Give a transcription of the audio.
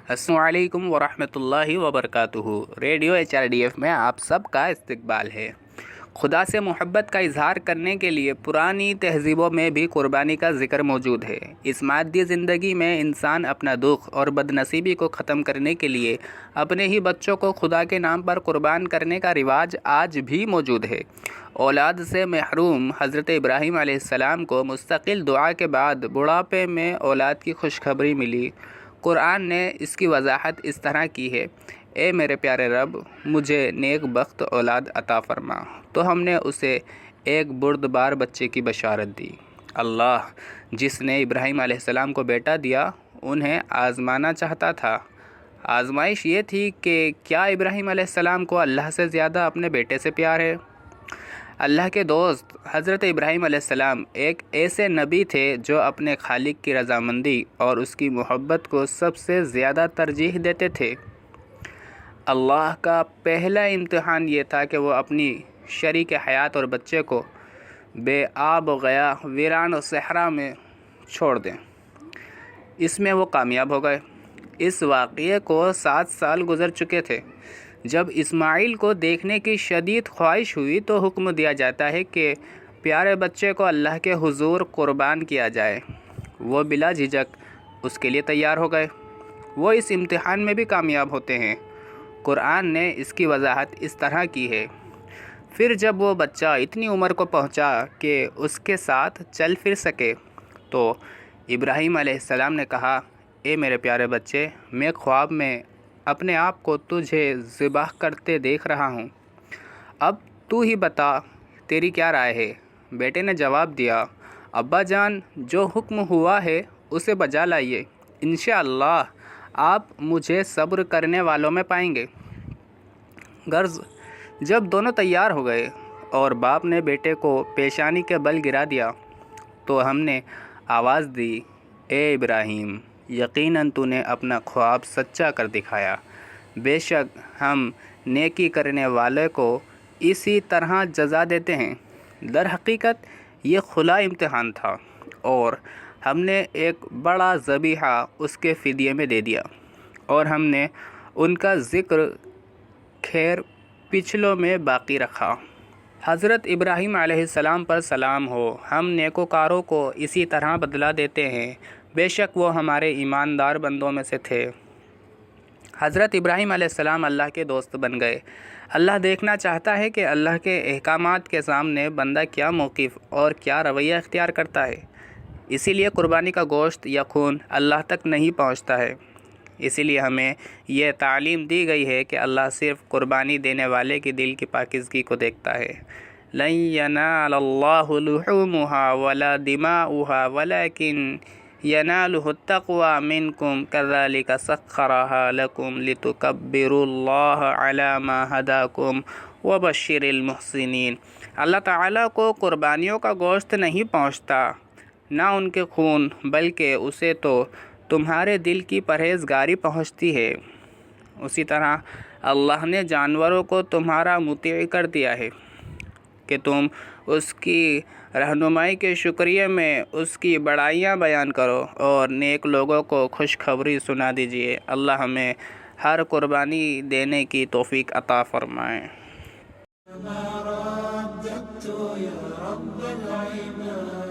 السلام علیکم ورحمۃ اللہ وبرکاتہ۔ ریڈیو HRDF میں آپ سب کا استقبال ہے۔ خدا سے محبت کا اظہار کرنے کے لیے پرانی تہذیبوں میں بھی قربانی کا ذکر موجود ہے۔ اس مادی زندگی میں انسان اپنا دکھ اور بد نصیبی کو ختم کرنے کے لیے اپنے ہی بچوں کو خدا کے نام پر قربان کرنے کا رواج آج بھی موجود ہے۔ اولاد سے محروم حضرت ابراہیم علیہ السلام کو مستقل دعا کے بعد بڑھاپے میں اولاد کی خوشخبری ملی۔ قرآن نے اس کی وضاحت اس طرح کی ہے: اے میرے پیارے رب، مجھے نیک بخت اولاد عطا فرما۔ تو ہم نے اسے ایک بردبار بچے کی بشارت دی۔ اللہ جس نے ابراہیم علیہ السلام کو بیٹا دیا، انہیں آزمانا چاہتا تھا۔ آزمائش یہ تھی کہ کیا ابراہیم علیہ السلام کو اللہ سے زیادہ اپنے بیٹے سے پیار ہے؟ اللہ کے دوست حضرت ابراہیم علیہ السلام ایک ایسے نبی تھے جو اپنے خالق کی رضامندی اور اس کی محبت کو سب سے زیادہ ترجیح دیتے تھے۔ اللہ کا پہلا امتحان یہ تھا کہ وہ اپنی شریک حیات اور بچے کو بے آب و گیا ویران و صحرا میں چھوڑ دیں۔ اس میں وہ کامیاب ہو گئے۔ اس واقعے کو 7 سال گزر چکے تھے۔ جب اسماعیل کو دیکھنے کی شدید خواہش ہوئی تو حکم دیا جاتا ہے کہ پیارے بچے کو اللہ کے حضور قربان کیا جائے۔ وہ بلا جھجک اس کے لیے تیار ہو گئے۔ وہ اس امتحان میں بھی کامیاب ہوتے ہیں۔ قرآن نے اس کی وضاحت اس طرح کی ہے: پھر جب وہ بچہ اتنی عمر کو پہنچا کہ اس کے ساتھ چل پھر سکے تو ابراہیم علیہ السلام نے کہا: اے میرے پیارے بچے، میں خواب میں اپنے آپ کو تجھے ذبح کرتے دیکھ رہا ہوں۔ اب تو ہی بتا، تیری کیا رائے ہے؟ بیٹے نے جواب دیا: ابا جان، جو حکم ہوا ہے اسے بجا لائیے۔ انشاءاللہ آپ مجھے صبر کرنے والوں میں پائیں گے۔ غرض جب دونوں تیار ہو گئے اور باپ نے بیٹے کو پیشانی کے بل گرا دیا تو ہم نے آواز دی: اے ابراہیم، یقیناً تو نے اپنا خواب سچا کر دکھایا۔ بے شک ہم نیکی کرنے والے کو اسی طرح جزا دیتے ہیں۔ در حقیقت یہ کھلا امتحان تھا اور ہم نے ایک بڑا ذبیحہ اس کے فدیے میں دے دیا، اور ہم نے ان کا ذکر خیر پچھلوں میں باقی رکھا۔ حضرت ابراہیم علیہ السلام پر سلام ہو۔ ہم نیکوکاروں کو اسی طرح بدلہ دیتے ہیں۔ بے شک وہ ہمارے ایماندار بندوں میں سے تھے۔ حضرت ابراہیم علیہ السلام اللہ کے دوست بن گئے۔ اللہ دیکھنا چاہتا ہے کہ اللہ کے احکامات کے سامنے بندہ کیا موقف اور کیا رویہ اختیار کرتا ہے۔ اسی لیے قربانی کا گوشت یا خون اللہ تک نہیں پہنچتا ہے۔ اسی لیے ہمیں یہ تعلیم دی گئی ہے کہ اللہ صرف قربانی دینے والے کی دل کی پاکیزگی کو دیکھتا ہے۔ لن ینال اللہ لحومها ولا دماؤها ولكن يناله التقوى منكم كذلك سخرها لكم لتكبروا الله على ما هداكم وبشر المحسنين۔ اللہ تعالیٰ کو قربانیوں کا گوشت نہیں پہنچتا، نہ ان کے خون، بلکہ اسے تو تمہارے دل کی پرہیزگاری پہنچتی ہے۔ اسی طرح اللہ نے جانوروں کو تمہارا مطیع کر دیا ہے کہ تم اس کی رہنمائی کے شکریہ میں اس کی بڑائیاں بیان کرو اور نیک لوگوں کو خوشخبری سنا دیجیے۔ اللہ ہمیں ہر قربانی دینے کی توفیق عطا فرمائے۔